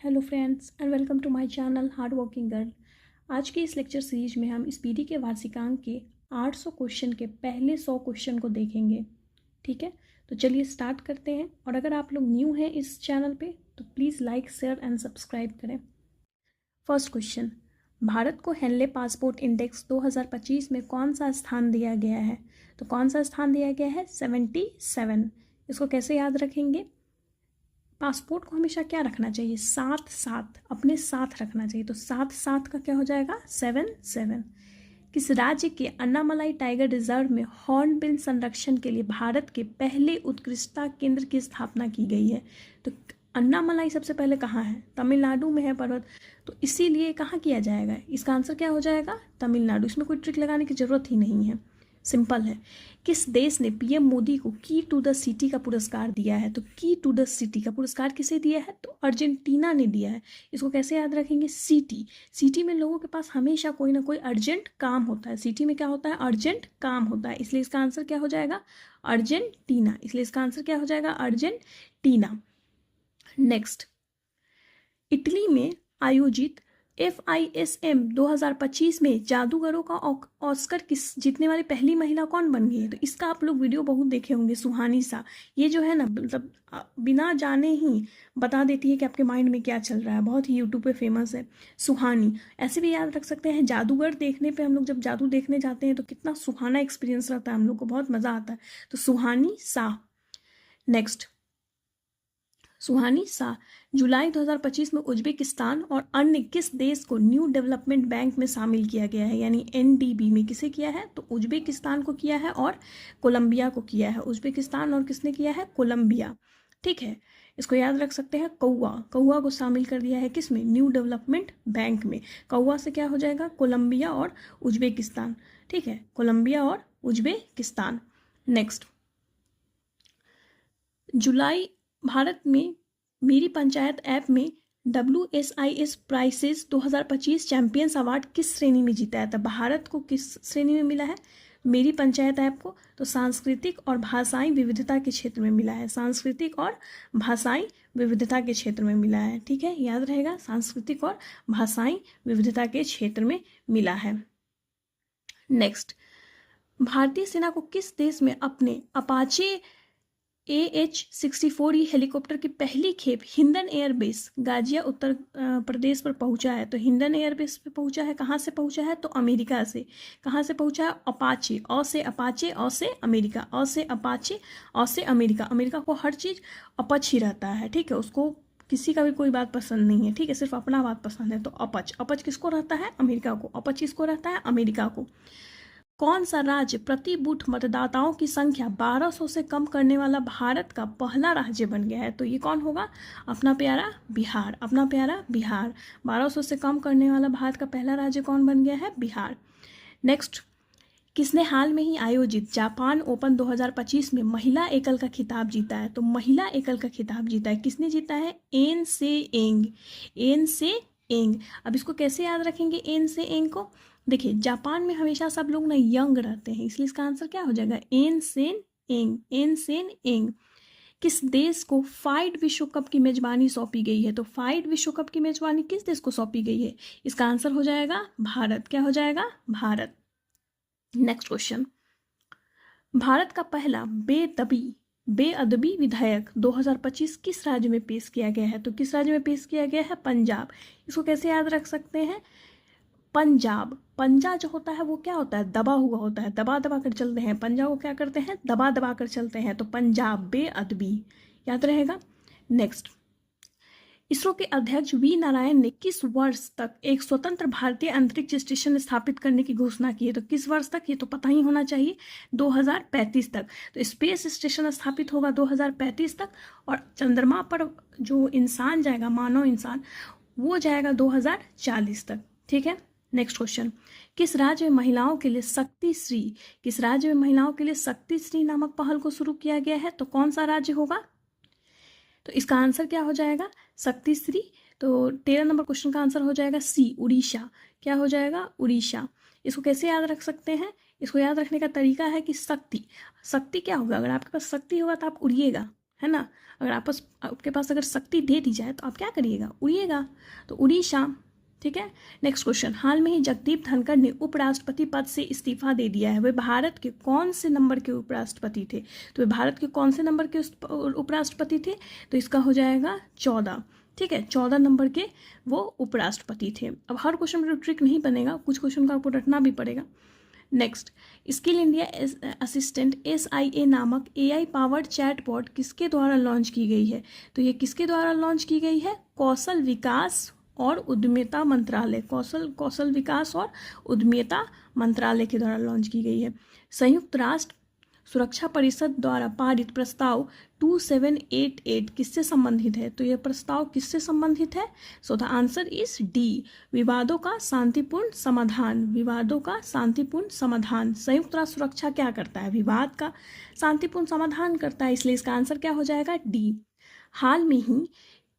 Hello friends and welcome to my channel hard working girl. आज की इस lecture series में हम स्पीडी के वार्षिकांक के 800 क्वेश्चन के पहले 100 क्वेश्चन को देखेंगे। ठीक है, तो चलिए स्टार्ट करते हैं। और अगर आप लोग न्यू हैं इस चैनल पे तो please like share and subscribe करें। फर्स्ट क्वेश्चन, भारत को हेनले पासपोर्ट इंडेक्स 2025 में कौन सा स्थान दिया गया है? तो कौन सा स्थान दिया गया है? 77। इसको कैसे याद रखेंगे? पासपोर्ट को हमेशा क्या रखना चाहिए? साथ साथ, अपने साथ रखना चाहिए। तो साथ साथ का क्या हो जाएगा? 77। किस राज्य के अन्नामलाई टाइगर रिजर्व में हॉर्नबिल संरक्षण के लिए भारत के पहले उत्कृष्टता केंद्र की स्थापना की गई है? तो अन्नामलाई सबसे पहले कहाँ है? तमिलनाडु में है पर्वत, तो इसीलिए कहाँ किया जाएगा? इसका आंसर क्या हो जाएगा? तमिलनाडु। इसमें कोई ट्रिक लगाने की जरूरत ही नहीं है, सिंपल है। किस देश ने पीएम मोदी को की टू द सिटी का पुरस्कार दिया है? तो की टू द सिटी का पुरस्कार किसे दिया है? तो अर्जेंटीना ने दिया है। इसको कैसे याद रखेंगे? सिटी, सिटी में लोगों के पास हमेशा कोई ना कोई अर्जेंट काम होता है। सिटी में क्या होता है? अर्जेंट काम होता है, इसलिए इसका आंसर क्या हो जाएगा? अर्जेंटीना। इसलिए इसका आंसर क्या हो जाएगा? अर्जेंटीना। नेक्स्ट, इटली में आयोजित FISM 2025 में जादूगरों का ऑस्कर किस जीतने वाली पहली महिला कौन बन गई है? तो इसका आप लोग वीडियो बहुत देखे होंगे, सुहानी सा। ये जो है ना, मतलब बिना जाने ही बता देती है कि आपके माइंड में क्या चल रहा है। बहुत ही यूट्यूब पे फेमस है सुहानी। ऐसे भी याद रख सकते हैं, जादूगर देखने पे हम लोग जब जादू देखने जाते हैं तो कितना सुहाना एक्सपीरियंस रहता है, हम लोग को बहुत मज़ा आता है। तो सुहानी शाह। नेक्स्ट, सुहानी शाह जुलाई 2025 में उज्बेकिस्तान और अन्य किस देश को न्यू डेवलपमेंट बैंक में शामिल किया गया है? यानी NDB में किसे किया है? तो उज्बेकिस्तान को किया है और कोलंबिया को किया है। उज्बेकिस्तान और किसने किया है? कोलंबिया। ठीक है, इसको याद रख सकते हैं। कौवा, कौवा को शामिल कर दिया है किस में? न्यू डेवलपमेंट बैंक में। कौवा से क्या हो जाएगा? कोलंबिया और उज्बेकिस्तान। ठीक है, कोलंबिया और उज्बेकिस्तान। नेक्स्ट, जुलाई भारत में मेरी पंचायत ऐप में WSIS प्राइसेस 2025 चैंपियंस अवार्ड किस श्रेणी में जीता है? तो भारत को किस श्रेणी में मिला है मेरी पंचायत ऐप को? तो सांस्कृतिक और भाषाई विविधता के क्षेत्र में मिला है। सांस्कृतिक और भाषाई विविधता के क्षेत्र में मिला है। ठीक है, याद रहेगा, सांस्कृतिक और भाषाई विविधता के क्षेत्र में मिला है। नेक्स्ट, भारतीय सेना को किस देश में अपने अपाचे AH-64E हेलीकॉप्टर की पहली खेप हिंडन एयरबेस गाजिया उत्तर प्रदेश पर पहुंचा है? तो हिंडन एयरबेस पे पहुंचा है। कहाँ से पहुंचा है? तो अमेरिका से। कहाँ से पहुंचा है? अपाचे, अ से अपाचे, अ से अमेरिका, अ से अपाचे, अ से अमेरिका। अमेरिका को हर चीज़ अपच ही रहता है। ठीक है, उसको किसी का भी कोई बात पसंद नहीं है। ठीक है, सिर्फ अपना बात पसंद है। तो अपच, अपच किसको रहता है? अमेरिका को। अपच किसको रहता है? अमेरिका को। कौन सा राज्य प्रति बूथ मतदाताओं की संख्या 1200 से कम करने वाला भारत का पहला राज्य बन गया है? तो ये कौन होगा? अपना प्यारा बिहार। अपना प्यारा बिहार। 1200 से कम करने वाला भारत का पहला राज्य कौन बन गया है? बिहार। नेक्स्ट, किसने हाल में ही आयोजित जापान ओपन 2025 में महिला एकल का खिताब जीता है? तो महिला एकल का खिताब जीता है, किसने जीता है? एन से एंग। एन से एंग। अब इसको कैसे याद रखेंगे एन से एंग को? देखिए, जापान में हमेशा सब लोग ना यंग रहते हैं, इसलिए इसका आंसर क्या हो जाएगा? एन सेन एंग। एन सेन एंग। किस देश को फाइड विश्व कप की मेजबानी सौंपी गई है? तो फाइड विश्व कप की मेजबानी किस देश को सौंपी गई है? इसका आंसर हो जाएगा भारत। क्या हो जाएगा? भारत। नेक्स्ट क्वेश्चन, भारत का पहला बेअदबी विधेयक 2025 किस राज्य में पेश किया गया है? तो किस राज्य में पेश किया गया है? पंजाब। इसको कैसे याद रख सकते हैं? पंजाब। पंजा जो होता है वो क्या होता है? दबा हुआ होता है, दबा दबा कर चलते हैं। पंजा को क्या करते हैं? दबा दबा कर चलते हैं। तो पंजाब बेअदबी, याद रहेगा। नेक्स्ट, इसरो के अध्यक्ष V नारायण ने किस वर्ष तक एक स्वतंत्र भारतीय अंतरिक्ष स्टेशन स्थापित करने की घोषणा की है? तो किस वर्ष तक? ये तो पता ही होना चाहिए, 2035 तक। तो स्पेस स्टेशन स्थापित होगा 2035 तक, और चंद्रमा पर जो इंसान जाएगा, मानव इंसान, वो जाएगा 2040 तक। ठीक है, नेक्स्ट क्वेश्चन, किस राज्य में महिलाओं के लिए शक्ति श्री, किस राज्य में महिलाओं के लिए शक्ति श्री नामक पहल को शुरू किया गया है? तो कौन सा राज्य होगा? तो इसका आंसर क्या हो जाएगा? शक्तिश्री। तो 13 नंबर क्वेश्चन का आंसर हो जाएगा C, उड़ीसा। क्या हो जाएगा? उड़ीसा। इसको कैसे याद रख सकते हैं? इसको याद रखने का तरीका है कि शक्ति, शक्ति क्या होगा? अगर आपके पास शक्ति होगा तो आप उड़िएगा, है ना। अगर आपके पास अगर शक्ति दे दी जाए तो आप क्या करिएगा, उड़िएगा। तो उड़ीसा, ठीक है। नेक्स्ट क्वेश्चन, हाल में ही जगदीप धनखड़ ने उपराष्ट्रपति पद से इस्तीफा दे दिया है, वे भारत के कौन से नंबर के उपराष्ट्रपति थे? तो वे भारत के कौन से नंबर के उपराष्ट्रपति थे? तो इसका हो जाएगा 14, ठीक है, 14 नंबर के वो उपराष्ट्रपति थे। अब हर क्वेश्चन में ट्रिक नहीं बनेगा, कुछ क्वेश्चन का आपको रटना भी पड़ेगा। Next, skill India assistant SIA नामक AI पावर्ड चैटबॉट किसके द्वारा लॉन्च की गई है? तो ये किसके द्वारा लॉन्च की गई है? कौशल विकास और उद्यमिता मंत्रालय, कौशल विकास और उद्यमिता मंत्रालय के द्वारा लॉन्च की गई है। संयुक्त राष्ट्र सुरक्षा परिषद द्वारा पारित प्रस्ताव 2788 किससे संबंधित है? तो यह प्रस्ताव किससे संबंधित है? So the answer is D, विवादों का शांतिपूर्ण समाधान, विवादों का शांतिपूर्ण समाधान। संयुक्त राष्ट्र सुरक्षा क्या करता है? विवाद का शांतिपूर्ण समाधान करता है, इसलिए इसका आंसर क्या हो जाएगा? डी। हाल में ही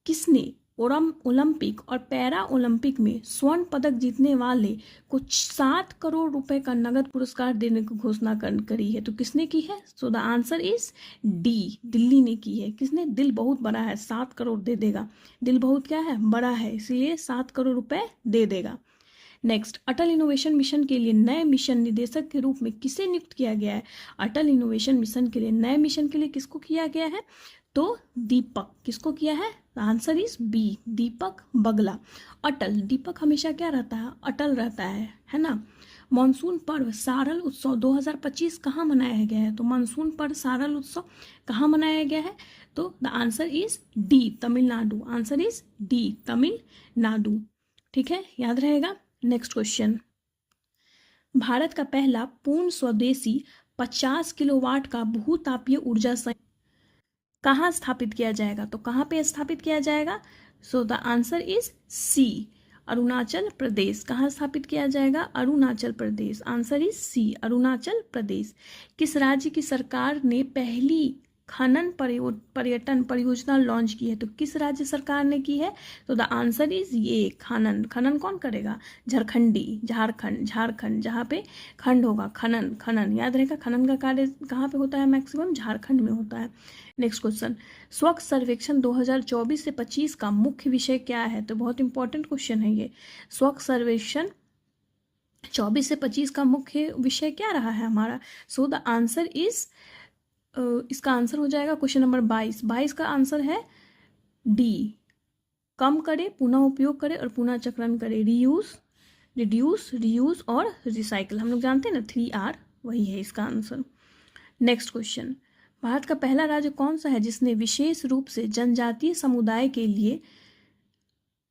किसने ओलंपिक और पैरा ओलंपिक में स्वर्ण पदक जीतने वाले को 7 करोड़ रुपए का नगद पुरस्कार देने की घोषणा करी है? तो किसने की है? So the answer is D, Delhi ने की है। किसने? दिल बहुत बड़ा है, 7 करोड़ दे देगा। दिल बहुत क्या है? बड़ा है, इसलिए 7 करोड़ रुपए दे देगा। नेक्स्ट, अटल इनोवेशन मिशन के लिए नए मिशन निदेशक के रूप में किसे नियुक्त किया गया है? अटल इनोवेशन मिशन के लिए, नए मिशन के लिए किसको किया गया है? तो दीपक। किसको किया है? आंसर इज बी, दीपक बगला। अटल, दीपक हमेशा क्या रहता है? अटल रहता है ना। मानसून पर्व सारल उत्सव 2025 कहाँ मनाया गया है? तो मानसून पर्व सारल उत्सव कहाँ मनाया गया है? तो the answer is D, Tamil Nadu. Answer is D, Tamil Nadu, ठीक है, याद रहेगा। नेक्स्ट क्वेश्चन, भारत का पहला पूर्ण स्वदेशी 50 किलोवाट का भूतापीय ऊर्जा संयंत्र कहाँ स्थापित किया जाएगा? तो कहाँ पे स्थापित किया जाएगा? So the answer is C, Arunachal Pradesh. कहाँ स्थापित किया जाएगा? Arunachal Pradesh. Answer is C, Arunachal Pradesh. किस राज्य की सरकार ने पहली खनन पर्यटन परियोजना लॉन्च की है? तो किस राज्य सरकार ने की है? तो द आंसर इज ये, खनन। खनन कौन करेगा? झारखंडी, झारखंड, जहाँ पे खंड होगा, खनन याद रहेगा। खनन का कार्य कहाँ पे होता है? मैक्सिमम झारखंड में होता है। नेक्स्ट क्वेश्चन, स्वच्छ सर्वेक्षण 2024 से 25 का मुख्य विषय क्या है? तो बहुत इंपॉर्टेंट क्वेश्चन है ये। स्वच्छ सर्वेक्षण 24 से 25 का मुख्य विषय क्या रहा है हमारा? सो द आंसर इज, इसका आंसर हो जाएगा क्वेश्चन नंबर 22 का आंसर है डी, कम करे, पुनः उपयोग करे और पुनः चक्रण करे। रिड्यूस और रिसाइकल, हम लोग जानते हैं ना, 3R, वही है इसका आंसर। नेक्स्ट क्वेश्चन, भारत का पहला राज्य कौन सा है जिसने विशेष रूप से जनजातीय समुदाय के लिए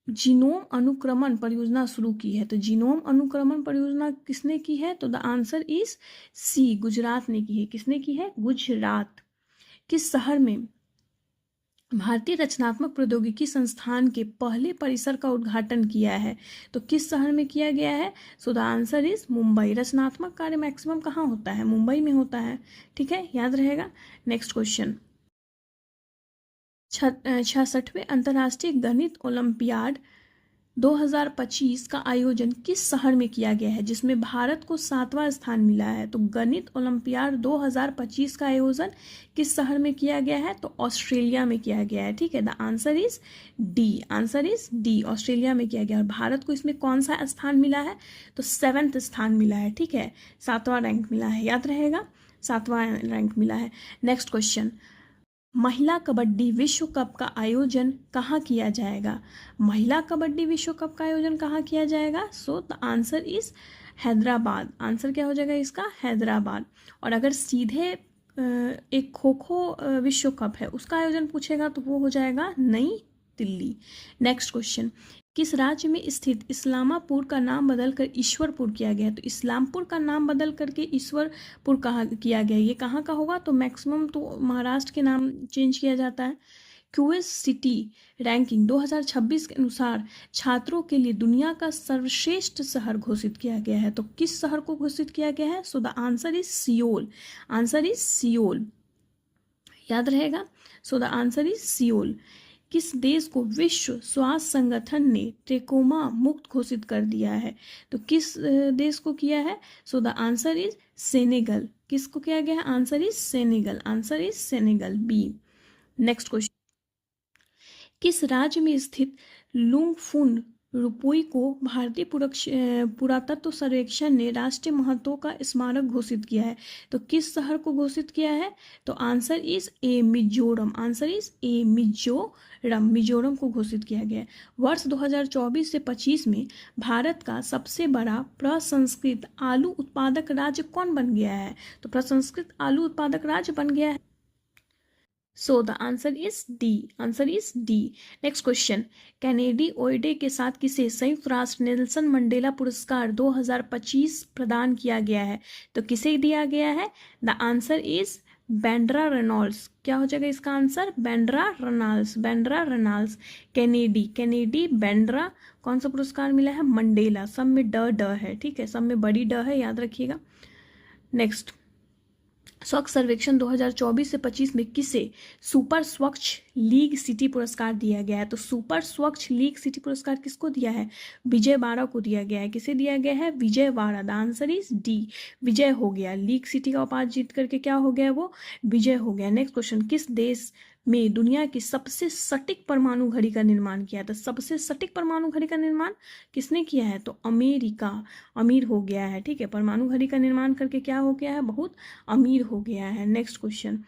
जीनोम अनुक्रमण परियोजना शुरू की है? तो जीनोम अनुक्रमण परियोजना किसने की है? तो the answer is C, Gujarat ने की है। किसने की है? गुजरात। किस शहर में भारतीय रचनात्मक प्रौद्योगिकी संस्थान के पहले परिसर का उद्घाटन किया है? तो किस शहर में किया गया है? So the answer is Mumbai. रचनात्मक कार्य मैक्सिमम कहाँ होता है? मुंबई में होता है, ठीक है, याद रहेगा। नेक्स्ट क्वेश्चन, 66वें अंतर्राष्ट्रीय गणित ओलंपियाड 2025 का आयोजन किस शहर में किया गया है जिसमें भारत को 7वां स्थान मिला है? तो गणित ओलंपियाड 2025 का आयोजन किस शहर में किया गया है? तो ऑस्ट्रेलिया में किया गया है, ठीक है। The answer is D, answer is D, Australia में किया गया। और भारत को इसमें कौन सा स्थान मिला है? तो 7वां स्थान मिला है, ठीक है, 7वां रैंक मिला है, याद रहेगा, 7वां रैंक मिला है। नेक्स्ट क्वेश्चन, महिला कबड्डी विश्व कप का आयोजन कहाँ किया जाएगा? महिला कबड्डी विश्व कप का आयोजन कहाँ किया जाएगा? So the answer is Hyderabad. Answer क्या हो जाएगा इसका? हैदराबाद। और अगर सीधे एक खो खो विश्व कप है उसका आयोजन पूछेगा तो वो हो जाएगा नई दिल्ली। नेक्स्ट क्वेश्चन, किस राज्य में स्थित इस्लामापुर का नाम बदलकर ईश्वरपुर किया गया है? तो इस्लामपुर का नाम बदल करके ईश्वरपुर कहा किया गया, ये कहाँ का होगा? तो मैक्सिमम तो महाराष्ट्र के नाम चेंज किया जाता है। क्यूएस सिटी रैंकिंग 2026 के अनुसार छात्रों के लिए दुनिया का सर्वश्रेष्ठ शहर घोषित किया गया है। तो किस शहर को घोषित किया गया है? So the answer is Seoul. Answer is Seoul, याद रहेगा। सो द आंसर इज सियोल। किस देश को विश्व स्वास्थ्य संगठन ने ट्रेकोमा मुक्त घोषित कर दिया है? तो किस देश को किया है? So the answer is Senegal. किसको किया गया है? Answer is Senegal. Answer is Senegal, B. Next question, किस राज्य में स्थित लुंगफुन रुपोई को भारतीय पुरातत्व सर्वेक्षण ने राष्ट्रीय महत्व का स्मारक घोषित किया है? तो किस शहर को घोषित किया है? तो answer is A Mizoram, answer is ए मिजोरम, मिजोरम को घोषित किया गया है। वर्ष 2024 से 25 में भारत का सबसे बड़ा प्रसंस्कृत आलू उत्पादक राज्य कौन बन गया है? तो प्रसंस्कृत आलू उत्पादक राज्य बन गया है, so the answer is D, answer is D. Next question, कैनेडी ओइडे के साथ किसे संयुक्त राष्ट्र नेल्सन मंडेला पुरस्कार 2025 प्रदान किया गया है? तो किसे दिया गया है? The answer is Bandra Reynolds. क्या हो जाएगा इसका answer? Bandra Reynolds, Bandra Reynolds. Kennedy, Kennedy, Bandra, कौन सा पुरस्कार मिला है? मंडेला। सब में ड है, ठीक है, सब में बड़ी ड है, याद रखिएगा। नेक्स्ट, स्वच्छ सर्वेक्षण 2024 से 25 में किसे सुपर स्वच्छ लीग सिटी पुरस्कार दिया गया है? तो सुपर स्वच्छ लीग सिटी पुरस्कार किसको दिया है? विजयवाड़ा को दिया गया है। किसे दिया गया है? Vijayawada. The answer is D, विजय हो गया, लीग सिटी का उपाधि जीत करके क्या हो गया? वो विजय हो गया। नेक्स्ट क्वेश्चन, किस देश में दुनिया की सबसे सटीक परमाणु घड़ी का निर्माण किया? तो सबसे सटीक परमाणु घड़ी का निर्माण किसने किया है? तो अमेरिका अमीर हो गया है, ठीक है, परमाणु घड़ी का निर्माण करके क्या हो गया है? बहुत अमीर हो गया है। नेक्स्ट क्वेश्चन,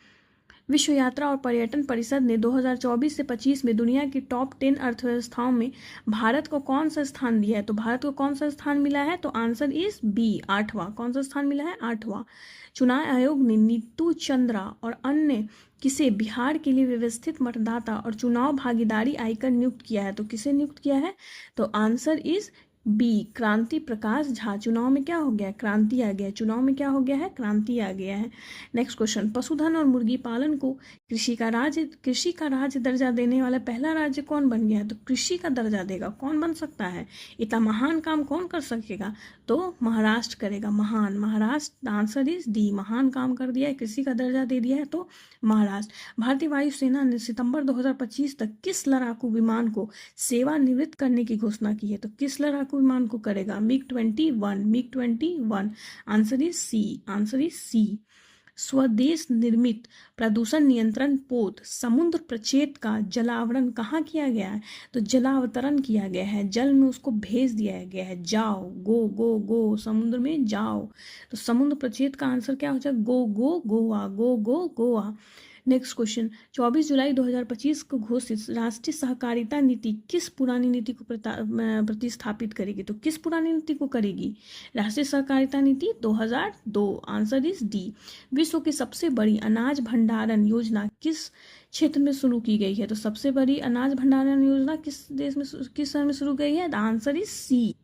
विश्व यात्रा और पर्यटन परिषद ने 2024 से 25 में दुनिया की टॉप 10 अर्थव्यवस्थाओं में भारत को कौन सा स्थान दिया है? तो भारत को कौन सा स्थान मिला है? तो आंसर इज बी, 8वां। कौन सा स्थान मिला है? 8वां। चुनाव आयोग ने नीतू चंद्रा और अन्य किसे बिहार के लिए व्यवस्थित मतदाता और चुनाव भागीदारी आइकन नियुक्त किया है? तो किसे नियुक्त किया है? तो आंसर इज बी, क्रांति प्रकाश झा। चुनाव में क्या हो गया? क्रांति आ गया, चुनाव में क्या हो गया है? क्रांति आ गया है। नेक्स्ट क्वेश्चन, पशुधन और मुर्गी पालन को कृषि का राज्य दर्जा देने वाला पहला राज्य कौन बन गया है? तो कृषि का दर्जा देगा कौन बन सकता है? इतना महान काम कौन कर सकेगा? तो महाराष्ट्र करेगा, महान, महाराष्ट्र। आंसर इज डी, महान काम कर दिया है, कृषि का दर्जा दे दिया है तो महाराष्ट्र। भारतीय वायुसेना ने सितंबर 2025 तक किस लड़ाकू विमान को सेवानिवृत्त करने की घोषणा की है? तो किस लड़ाकू विमान को करेगा? मिग-21, मिग-21। Answer is C, answer is सी। स्वदेश निर्मित प्रदूषण नियंत्रण पोत समुद्र प्रक्षेप का जलावरण कहाँ किया गया है? तो जलावतरण किया गया है, जल में उसको भेज दिया गया है। जाओ, गो गो गो, समुद्र में जाओ। तो समुद्र प्रक्षेप का आंसर क्या हो जाएगा? गो गो गोवा, गो गो गोवा। नेक्स्ट क्वेश्चन, 24 जुलाई 2025 को घोषित राष्ट्रीय सहकारिता नीति किस पुरानी नीति को प्रतिस्थापित करेगी? तो किस पुरानी नीति को करेगी? राष्ट्रीय सहकारिता नीति 2002। Answer is D. विश्व की सबसे बड़ी अनाज भंडारण योजना किस क्षेत्र में शुरू की गई है? तो सबसे बड़ी अनाज भंडारण योजना किस देश में, किस शहर में शुरू की गई है? The answer is C,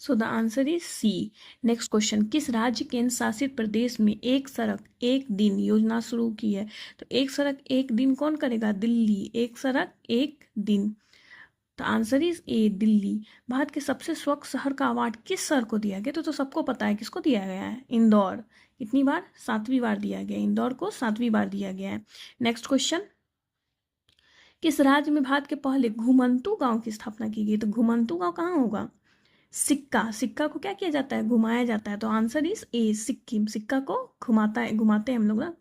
so the answer is C. Next question, किस राज्य केंद्र शासित प्रदेश में एक सड़क एक दिन योजना शुरू की है? तो एक सड़क एक दिन कौन करेगा? दिल्ली, एक सड़क एक दिन। तो आंसर इज ए, दिल्ली। भारत के सबसे स्वच्छ शहर का अवार्ड किस शहर को दिया गया? तो सबको पता है किसको दिया गया है? इंदौर। कितनी बार? 7वीं बार दिया गया, इंदौर को 7वीं बार दिया गया है। नेक्स्ट क्वेश्चन, किस राज्य में भारत के पहले घुमंतू गांव की स्थापना की गई? तो घुमंतू गांव कहाँ होगा? सिक्का, सिक्का को क्या किया जाता है? घुमाया जाता है। तो आंसर इज ए, सिक्किम। सिक्का को घुमाते हैं हम लोग ना।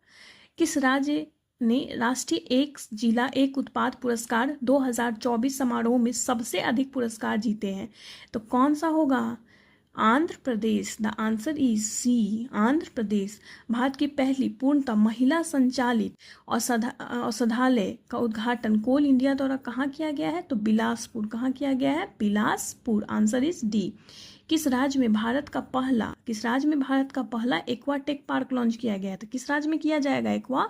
किस राज्य ने राष्ट्रीय एक जिला एक उत्पाद पुरस्कार 2024 समारोह में सबसे अधिक पुरस्कार जीते हैं? तो कौन सा होगा? Andhra Pradesh. The answer is C, Andhra Pradesh. Bharat की पहली पूर्णतः महिला संचालित औषधालय का उद्घाटन कोल इंडिया द्वारा कहाँ किया गया है? तो बिलासपुर। कहाँ किया गया है? बिलासपुर। Answer is D. किस राज्य में भारत का पहला एक्वा टेक पार्क लॉन्च किया गया है? तो किस राज्य में किया जाएगा एक्वा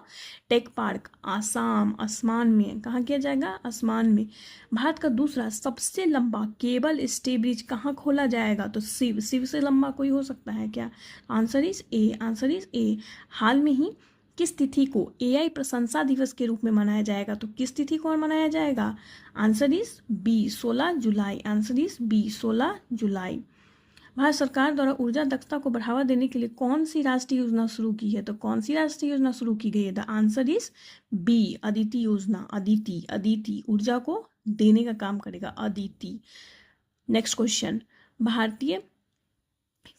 टेक पार्क? आसाम, आसमान में। कहाँ किया जाएगा? आसमान में। भारत का दूसरा सबसे लंबा केबल स्टे ब्रिज कहाँ खोला जाएगा? तो शिव से लंबा कोई हो सकता है क्या? Answer is A, answer is A. हाल में ही किस तिथि को एआई प्रशंसा दिवस के रूप में मनाया जाएगा? तो किस तिथि को मनाया जाएगा? आंसर इज बी, 16 जुलाई। आंसर इज बी, 16 जुलाई। भारत सरकार द्वारा ऊर्जा दक्षता को बढ़ावा देने के लिए कौन सी राष्ट्रीय योजना शुरू की है? तो कौन सी राष्ट्रीय योजना शुरू की गई है? The answer is B, Aditi योजना। अदिति ऊर्जा को देने का काम करेगा, अदिति। नेक्स्ट क्वेश्चन, भारतीय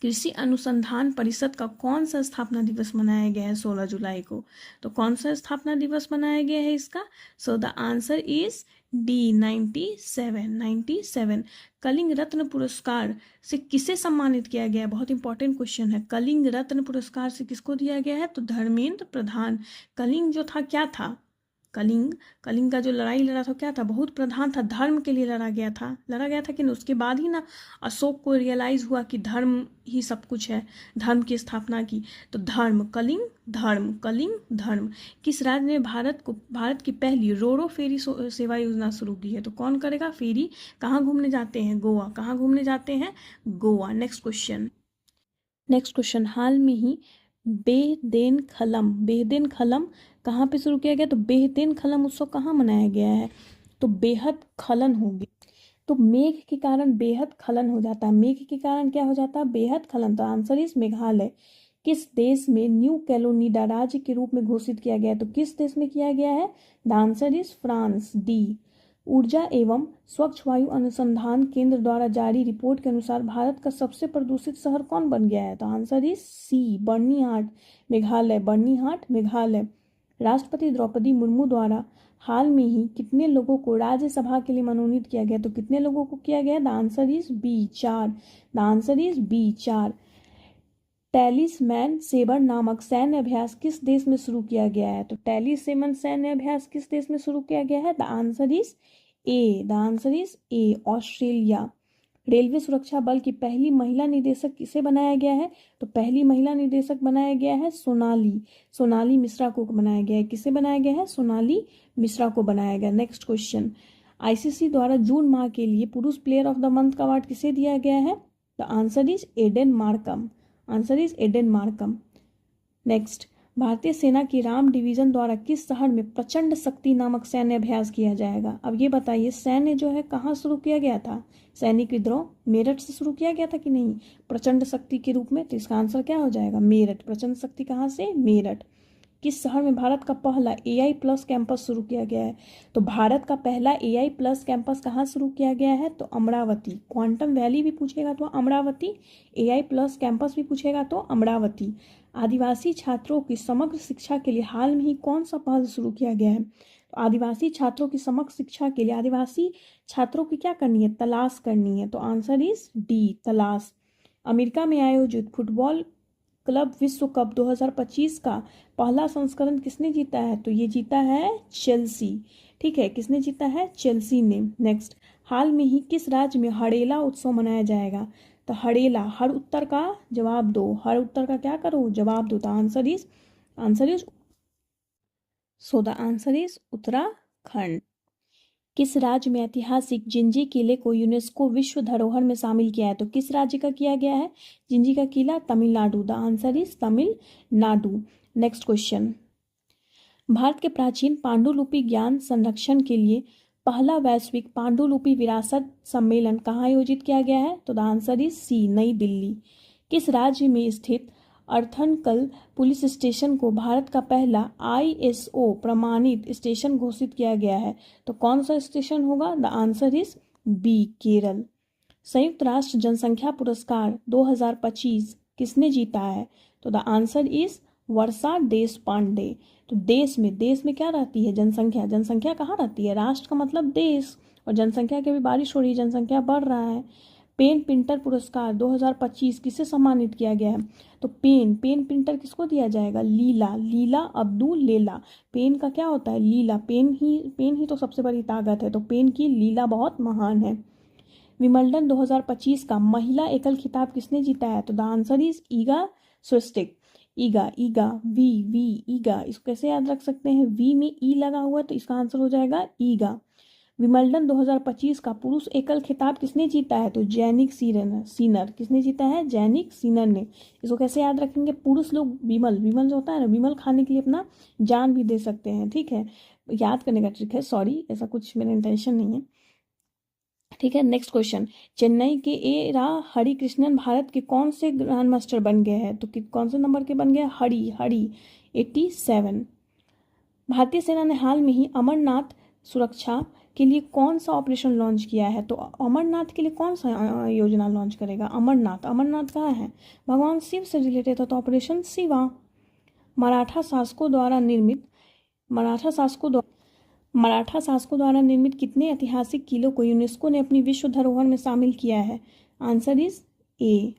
कृषि अनुसंधान परिषद का कौन सा स्थापना दिवस मनाया गया है 16 जुलाई को? तो कौन सा स्थापना दिवस मनाया गया है इसका? So the answer is D 97। Kalinga Ratna पुरस्कार से किसे सम्मानित किया गया है? बहुत इंपॉर्टेंट क्वेश्चन है। कलिंग रत्न पुरस्कार से किसको दिया गया है? तो धर्मेंद्र प्रधान। कलिंग जो था क्या था? कलिंग का जो लड़ाई लड़ा था क्या था? बहुत प्रधान था, धर्म के लिए लड़ा गया था कि नहीं? उसके बाद ही ना अशोक को रियलाइज हुआ कि धर्म ही सब कुछ है, धर्म की स्थापना की। तो धर्म, कलिंग धर्म। किस राज्य ने भारत की पहली रोरो फेरी सेवा योजना शुरू की है? तो कौन करेगा फेरी? कहाँ घूमने जाते हैं? गोवा। कहाँ घूमने जाते हैं? गोवा। नेक्स्ट क्वेश्चन, हाल में ही बेहदेन खलम कहाँ पे शुरू किया गया? तो बेहदेन खलम उत्सव कहाँ मनाया गया है? तो बेहद खलन होगी। तो मेघ के कारण बेहद खलन हो जाता है। मेघ के कारण क्या हो जाता है? बेहद खलन। तो आंसर इज मेघालय। किस देश में न्यू कैलोनीडा राज्य के रूप में घोषित किया गया है? तो किस देश में किया गया है? The answer is France, D. ऊर्जा एवं स्वच्छ वायु अनुसंधान केंद्र द्वारा जारी रिपोर्ट के अनुसार भारत का सबसे प्रदूषित शहर कौन बन गया है? तो answer is C, Byrnihat, Meghalaya. राष्ट्रपति द्रौपदी मुर्मू द्वारा हाल में ही कितने लोगों को राज्यसभा के लिए मनोनीत किया गया? तो कितने लोगों को किया गया? The answer is B, 4। Talisman Sabre नामक सैन्य अभ्यास किस देश में शुरू किया गया है? तो टैलिस्मैन सैन्य अभ्यास किस देश में शुरू किया गया है? The answer is A, Australia. Railway सुरक्षा बल की पहली महिला निदेशक किसे बनाया गया है? तो पहली महिला निदेशक बनाया गया है सोनाली मिश्रा को बनाया गया है। किसे बनाया गया है? सोनाली मिश्रा को बनाया गया। नेक्स्ट क्वेश्चन, आईसीसी द्वारा जून माह के लिए पुरुष प्लेयर ऑफ द मंथ का अवार्ड किसे दिया गया है? The answer is Aiden Markram. Next, भारतीय सेना की राम डिवीजन द्वारा किस शहर में प्रचंड शक्ति नामक सैन्य अभ्यास किया जाएगा? अब ये बताइए, सैन्य जो है कहाँ शुरू किया गया था? सैनिक विद्रोह मेरठ से शुरू किया गया था कि नहीं, प्रचंड शक्ति के रूप में? तो इसका आंसर क्या हो जाएगा? मेरठ। प्रचंड शक्ति कहाँ से? मेरठ। किस शहर में भारत का पहला AI+ कैंपस शुरू किया गया है? तो भारत का पहला AI+ कैंपस कहाँ शुरू किया गया है? तो अमरावती। क्वांटम वैली भी पूछेगा तो अमरावती, AI+ कैंपस भी पूछेगा तो अमरावती। आदिवासी छात्रों की समग्र शिक्षा के लिए हाल में ही कौन सा पहल शुरू किया गया है? तो आदिवासी छात्रों की समग्र शिक्षा के लिए आदिवासी छात्रों की क्या करनी है? तलाश करनी है। तो आंसर इज डी, तलाश। अमेरिका में आयोजित फुटबॉल क्लब विश्व कप 2025 का पहला संस्करण किसने जीता है? तो ये जीता है चेल्सी। ठीक है, किसने जीता है? चेल्सी ने। नेक्स्ट, हाल में ही किस राज्य में हड़ेला उत्सव मनाया जाएगा? तो हड़ेला, हर उत्तर का जवाब दो, हर उत्तर का क्या करो? जवाब दो। तो आंसर इज उत्तराखंड। किस राज्य में ऐतिहासिक जिंजी किले को यूनेस्को विश्व धरोहर में शामिल किया है? तो किस राज्य का किया गया है जिंजी का किला? Tamil Nadu. The answer is Tamil Nadu. Next question, Bharat के प्राचीन पांडुलिपि ज्ञान संरक्षण के लिए पहला वैश्विक पांडुलिपि विरासत सम्मेलन कहाँ आयोजित किया गया है? तो द आंसर इज सी, नई दिल्ली। किस राज्य में स्थित अर्थनकल पुलिस स्टेशन को भारत का पहला ISO प्रमाणित स्टेशन घोषित किया गया है? तो कौन सा स्टेशन होगा? The answer is B, Kerala. संयुक्त राष्ट्र जनसंख्या पुरस्कार 2025 किसने जीता है? तो the answer is Varsha Deshpande. तो देश में क्या रहती है? जनसंख्या कहाँ रहती है? राष्ट्र का मतलब देश, और जनसंख्या की भी बारिश हो रही है, जनसंख्या बढ़ रहा है। पेन पिंटर पुरस्कार 2025 किसे सम्मानित किया गया है? तो पेन पिंटर किसको दिया जाएगा? लीला अब्दुल लेला। पेन का क्या होता है? लीला। पेन ही तो सबसे बड़ी ताकत है, तो पेन की लीला बहुत महान है। विंबलडन 2025 का महिला एकल खिताब किसने जीता है? तो the answer is Iga Swiatek. Iga, Iga. इसको कैसे याद रख सकते हैं? वी में ई लगा हुआ है, तो इसका आंसर हो जाएगा ईगा। विंबलडन 2025 का पुरुष एकल खिताब किसने जीता है? तो जैनिक सीनर। किसने जीता है? जैनिक सीनर ने। इसको कैसे याद रखेंगे? पुरुष लोग विमल जो होता है ना, विमल खाने के लिए अपना जान भी दे सकते हैं। ठीक है, याद करने का ट्रिक है, सॉरी, ऐसा कुछ मेरा इंटेंशन नहीं है। ठीक है, नेक्स्ट क्वेश्चन, चेन्नई के रा हरिकृष्णन भारत के कौन से ग्रैंड मास्टर बन गए हैं? तो कौन से नंबर के बन गए? हरी 87। भारतीय सेना ने हाल में ही अमरनाथ सुरक्षा के लिए कौन सा ऑपरेशन लॉन्च किया है? तो अमरनाथ के लिए कौन सा योजना लॉन्च करेगा? अमरनाथ। अमरनाथ कहाँ है? भगवान शिव से रिलेटेड है, तो ऑपरेशन शिवा। मराठा शासकों द्वारा निर्मित मराठा शासकों द्वारा निर्मित कितने ऐतिहासिक किलों को यूनेस्को ने अपनी विश्व धरोहर में शामिल किया है? Answer is A.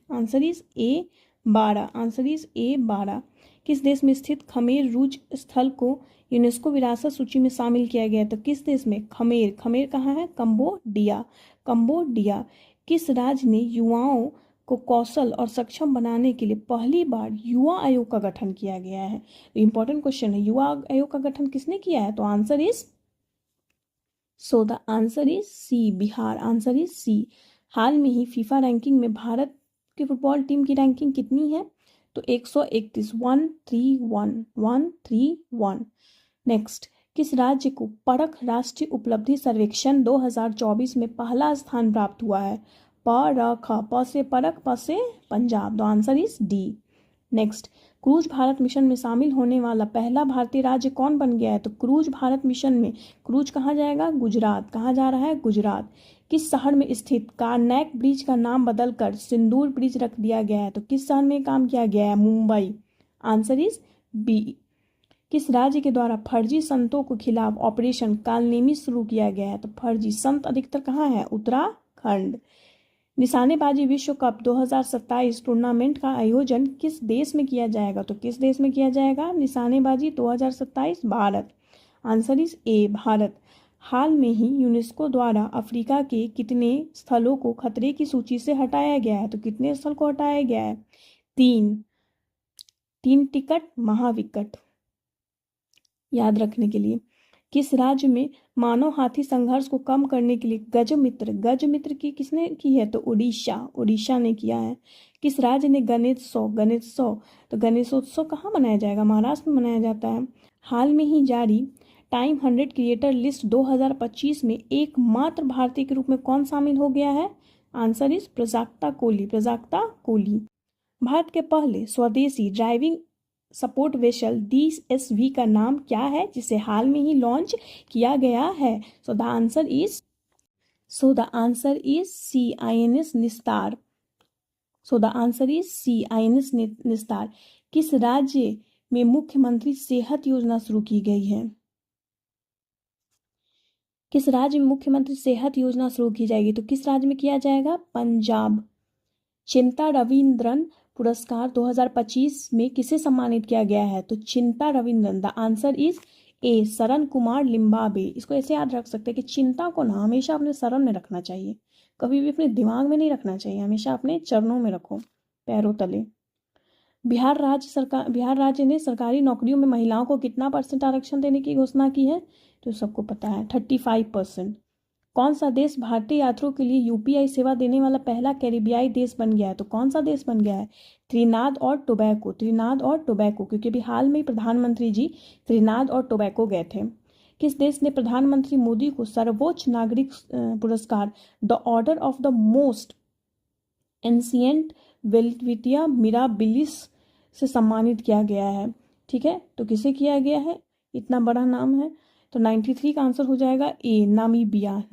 12। Answer is ए 12। किस देश में स्थित खमेर रूज स्थल को यूनेस्को विरासत सूची में शामिल किया गया है? तो किस देश में? खमेर। खमेर कहाँ है? कंबोडिया। कंबोडिया। किस राज्य ने युवाओं को कौशल और सक्षम बनाने के लिए पहली बार युवा आयोग का गठन किया गया है? इंपॉर्टेंट क्वेश्चन है, युवा आयोग का गठन किसने किया है? तो answer is the answer is C, Bihar. Answer is C. हाल में ही फीफा रैंकिंग में भारत की फुटबॉल टीम की रैंकिंग कितनी है? तो 131। 131। नेक्स्ट, किस राज्य को परख राष्ट्रीय उपलब्धि सर्वेक्षण 2024 में पहला स्थान प्राप्त हुआ है? परख, प से परख, प से Punjab. The answer is D. Next, cruise Bharat mission में शामिल होने वाला पहला भारतीय राज्य कौन बन गया है? तो क्रूज भारत मिशन में क्रूज कहाँ जाएगा? गुजरात। कहाँ जा रहा है? गुजरात। किस शहर में स्थित कार्नैक ब्रिज का नाम बदलकर सिंदूर ब्रिज रख दिया गया है? तो किस शहर में काम किया गया है? मुंबई। Answer is B. किस राज्य के द्वारा फर्जी संतों के खिलाफ ऑपरेशन कालनेमी शुरू किया गया है? तो फर्जी संत अधिकतर कहाँ है? उत्तराखंड। निशानेबाजी विश्व कप 2027 टूर्नामेंट का आयोजन किस देश में किया जाएगा? तो किस देश में किया जाएगा निशानेबाजी 2027? Bharat. Answer is A, Bharat. हाल में ही यूनेस्को द्वारा अफ्रीका के कितने स्थलों को खतरे की सूची से हटाया गया है? तो कितने स्थल को हटाया गया है? 3। 3 टिकट महाविकट याद रखने के लिए। किस राज्य में मानव हाथी संघर्ष को कम करने के लिए गजमित्र की किसने की है? तो उड़ीसा ने किया है। किस राज्य ने गणेशोत्सव तो गणेशोत्सव कहाँ मनाया जाएगा? महाराष्ट्र में मनाया जाता है। हाल में ही जारी टाइम 100 क्रिएटर लिस्ट 2025 में एकमात्र भारतीय के रूप में कौन शामिल हो गया है? Answer is Prajakta Koli. भारत के पहले स्वदेशी ड्राइविंग सपोर्ट वेसल DSV का नाम क्या है, जिसे हाल में ही लॉन्च किया गया है? So the answer is C, INS Nistar. निस्तार। किस राज्य में मुख्यमंत्री सेहत योजना शुरू की गई है? किस राज्य में मुख्यमंत्री सेहत योजना शुरू की जाएगी? तो किस राज्य में किया जाएगा? पंजाब। चिंता रविंद्रन पुरस्कार 2025 में किसे सम्मानित किया गया है? तो Chinta Ravindran. The answer is A, Sharan Kumar लिम्बाबे। इसको ऐसे याद रख सकते हैं कि चिंता को ना हमेशा अपने शरण में रखना चाहिए, कभी भी अपने दिमाग में नहीं रखना चाहिए, हमेशा अपने चरणों में रखो, पैरों तले। बिहार राज्य ने सरकारी नौकरियों में महिलाओं को कितना % आरक्षण देने की घोषणा की है? तो सबको पता है 35%। कौन सा देश भारतीय यात्रियों के लिए UPI सेवा देने वाला पहला कैरिबियाई देश बन गया है? तो कौन सा देश बन गया है? त्रिनाद और टोबैको, क्योंकि अभी हाल में प्रधानमंत्री जी त्रिनाद और टोबैको गए थे। किस देश ने प्रधानमंत्री मोदी को सर्वोच्च नागरिक पुरस्कार the order of the most ancient Welwitschia Mirabilis से सम्मानित किया गया है? ठीक है, तो किसे किया गया है? इतना बड़ा नाम है, तो 93 का आंसर हो जाएगा ए, नामीबिया।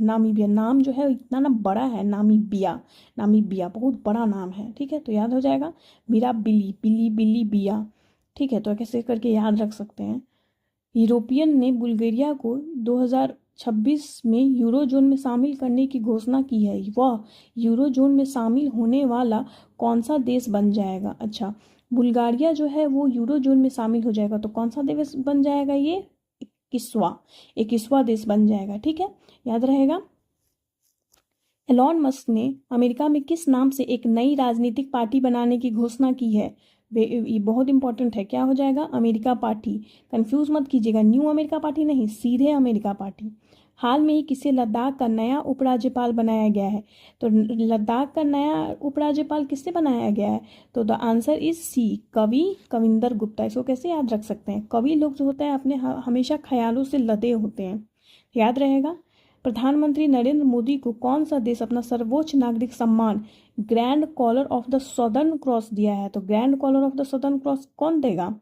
नाम जो है इतना ना बड़ा है, नामीबिया बहुत बड़ा नाम है। ठीक है, तो याद हो जाएगा बिली बिया। ठीक है, तो कैसे करके याद रख सकते हैं। यूरोपियन ने बुल्गारिया को 2026 में यूरोजोन में शामिल करने की घोषणा की है। वह यूरोजोन में शामिल होने वाला कौन सा देश बन जाएगा? अच्छा, बुल्गारिया जो है वो यूरोजोन में शामिल हो जाएगा, तो कौन सा देश बन जाएगा? ये 21वां देश बन जाएगा। ठीक है, याद रहेगा। एलॉन मस्क ने अमेरिका में किस नाम से एक नई राजनीतिक पार्टी बनाने की घोषणा की है? ये बहुत इंपॉर्टेंट है, क्या हो जाएगा? America party. कंफ्यूज मत कीजिएगा, न्यू अमेरिका पार्टी नहीं, सीधे अमेरिका पार्टी। हाल में ही किसे लद्दाख का नया उपराज्यपाल बनाया गया है? तो लद्दाख का नया उपराज्यपाल किससे बनाया गया है? तो the answer is C, Kavinder Gupta. इसको कैसे याद रख सकते हैं? कवि लोग जो होते हैं अपने हमेशा ख्यालों से लदे होते हैं, याद रहेगा। प्रधानमंत्री नरेंद्र मोदी को कौन सा देश अपना सर्वोच्च नागरिक सम्मान Grand Collar of the Southern Cross दिया है? तो Grand Collar of the Southern Cross कौन देगा?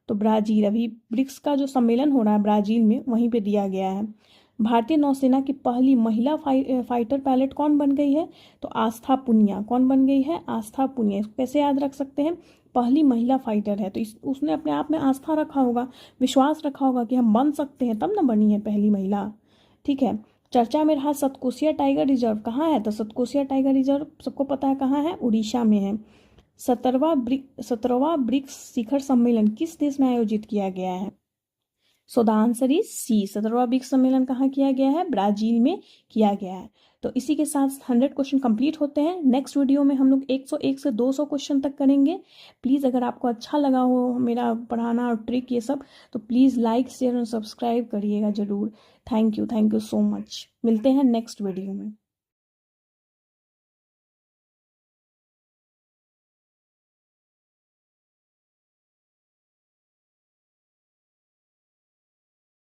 तो ब्राजील। अभी ब्रिक्स का जो सम्मेलन हो रहा है ब्राजील में, वहीं पे दिया गया है। भारतीय नौसेना की पहली महिला फाइटर पायलट कौन बन गई है? तो आस्था पुनिया। कौन बन गई है? आस्था पुनिया। इसको कैसे याद रख सकते हैं? पहली महिला फाइटर है तो उसने अपने आप में आस्था रखा होगा, विश्वास रखा होगा कि हम बन सकते हैं, तब ना बनी है पहली महिला। ठीक है। चर्चा में रहा सतकोसिया टाइगर रिजर्व कहाँ है? तो सतकोसिया टाइगर रिजर्व सबको पता है कहाँ है? उड़ीसा में है। 17वां ब्रिक्स शिखर सम्मेलन किस देश में आयोजित किया गया है? So the answer is C. 17वां ब्रिक्स सम्मेलन कहाँ किया गया है? ब्राजील में किया गया है। तो इसी के साथ 100 क्वेश्चन कंप्लीट होते हैं। नेक्स्ट वीडियो में हम लोग 101 से 200 क्वेश्चन तक करेंगे। प्लीज़ अगर आपको अच्छा लगा हो मेरा पढ़ाना और ट्रिक ये सब, तो प्लीज़ लाइक शेयर और सब्सक्राइब करिएगा ज़रूर। Thank you so much. मिलते हैं नेक्स्ट वीडियो में।